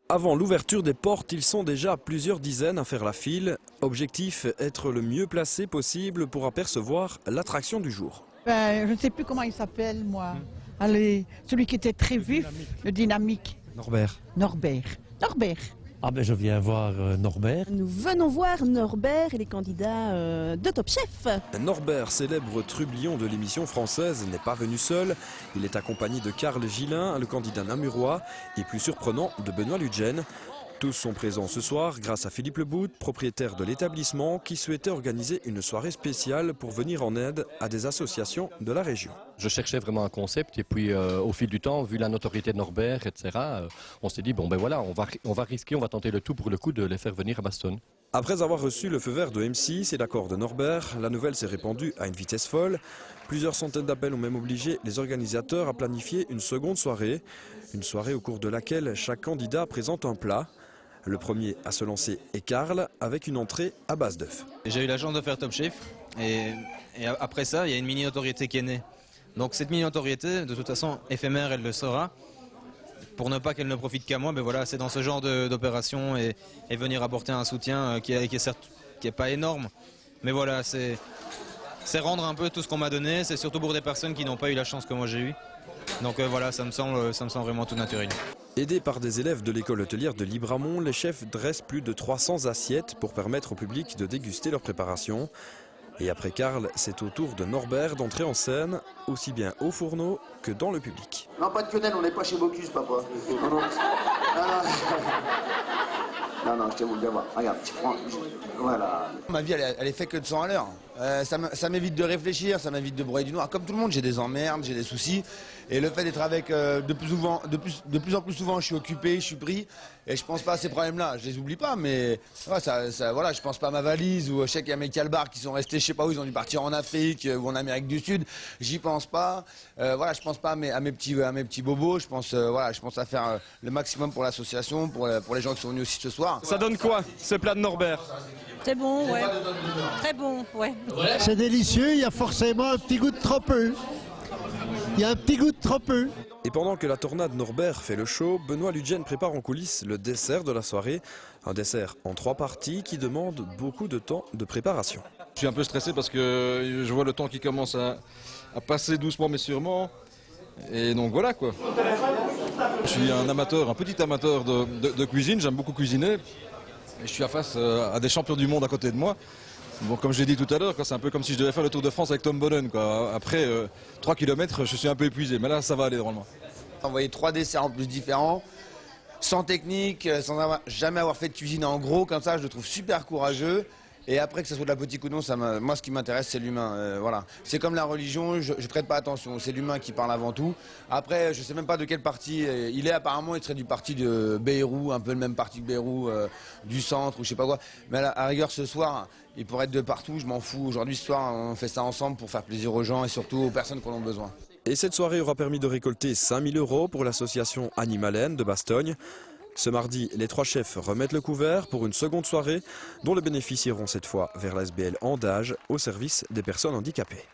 Avant l'ouverture des portes, ils sont déjà plusieurs dizaines à faire la file. Objectif, être le mieux placé possible pour apercevoir l'attraction du jour. Je ne sais plus comment il s'appelle, moi. Allez, celui qui était très vif, le dynamique. Norbert. Norbert. Ah ben je viens voir Norbert. Nous venons voir Norbert et les candidats de Top Chef. Norbert, célèbre trublion de l'émission française, n'est pas venu seul. Il est accompagné de Karl Gillin, le candidat namurois, et plus surprenant, de Benoît Ludgen. Tous sont présents ce soir grâce à Philippe Lebout, propriétaire de l'établissement, qui souhaitait organiser une soirée spéciale pour venir en aide à des associations de la région. Je cherchais vraiment un concept et puis au fil du temps, vu la notoriété de Norbert, etc., on s'est dit, bon ben voilà, on va risquer, on va tenter le tout pour le coup de les faire venir à Bastogne. Après avoir reçu le feu vert de M6 et l'accord de Norbert, la nouvelle s'est répandue à une vitesse folle. Plusieurs centaines d'appels ont même obligé les organisateurs à planifier une seconde soirée. Une soirée au cours de laquelle chaque candidat présente un plat. Le premier à se lancer est Karl, avec une entrée à base d'œufs. J'ai eu la chance de faire Top Chef et après ça, il y a une mini-notoriété qui est née. Donc cette mini-notoriété, de toute façon, éphémère, elle le sera. Pour ne pas qu'elle ne profite qu'à moi, mais voilà, c'est dans ce genre d'opération et venir apporter un soutien qui est pas énorme. Mais voilà, c'est rendre un peu tout ce qu'on m'a donné, c'est surtout pour des personnes qui n'ont pas eu la chance que moi j'ai eu. Donc voilà, ça me semble vraiment tout naturel. Aidés par des élèves de l'école hôtelière de Libramont, les chefs dressent plus de 300 assiettes pour permettre au public de déguster leur préparation. Et après Karl, c'est au tour de Norbert d'entrer en scène, aussi bien au fourneau que dans le public. Non, pas de quenelle, on n'est pas chez Bocuse, papa. Non, je tiens à vous le dire. Regarde, tu prends. Voilà. Ma vie, elle est faite que de 100 à l'heure. Ça m'évite de réfléchir, ça m'évite de broyer du noir. Comme tout le monde, j'ai des emmerdes, j'ai des soucis. Et le fait d'être avec de plus en plus souvent, je suis occupé, je suis pris. Et je pense pas à ces problèmes-là. Je les oublie pas, mais ouais, voilà, je pense pas à ma valise ou je sais qu'il y a mes calbars qui sont restés, je sais pas où, ils ont dû partir en Afrique ou en Amérique du Sud. J'y pense pas. Voilà, je pense pas à mes petits bobos. Je pense à faire le maximum pour l'association, pour les gens qui sont venus aussi ce soir. Ça donne quoi, ce plat de Norbert? C'est bon, ouais. Très bon, ouais. C'est délicieux, il y a forcément un petit goût de trop peu. Il y a un petit goût de trop peu. Et pendant que la tornade Norbert fait le show, Benoît Ludgen prépare en coulisses le dessert de la soirée. Un dessert en 3 parties qui demande beaucoup de temps de préparation. Je suis un peu stressé parce que je vois le temps qui commence à passer doucement mais sûrement. Et donc voilà quoi. Je suis un petit amateur de cuisine, j'aime beaucoup cuisiner. Et je suis face à des champions du monde à côté de moi. Bon, comme je l'ai dit tout à l'heure, c'est un peu comme si je devais faire le Tour de France avec Tom Bonnen, quoi. Après 3 km, je suis un peu épuisé, mais là ça va aller normalement. Envoyer 3 desserts en plus différents, sans technique, sans jamais avoir fait de cuisine en gros, comme ça je le trouve super courageux. Et après que ce soit de la petite ou non, moi ce qui m'intéresse c'est l'humain. Voilà. C'est comme la religion, je prête pas attention, c'est l'humain qui parle avant tout. Après je sais même pas de quel parti il est, apparemment il serait du parti de Bayrou, un peu le même parti que Bayrou, du centre ou je sais pas quoi. Mais à rigueur ce soir, il pourrait être de partout, je m'en fous. Aujourd'hui ce soir on fait ça ensemble pour faire plaisir aux gens et surtout aux personnes qui en ont besoin. Et cette soirée aura permis de récolter 5 000 € pour l'association Animalen de Bastogne. Ce mardi, les 3 chefs remettent le couvert pour une seconde soirée dont les bénéfices iront cette fois vers l'ASBL Andage au service des personnes handicapées.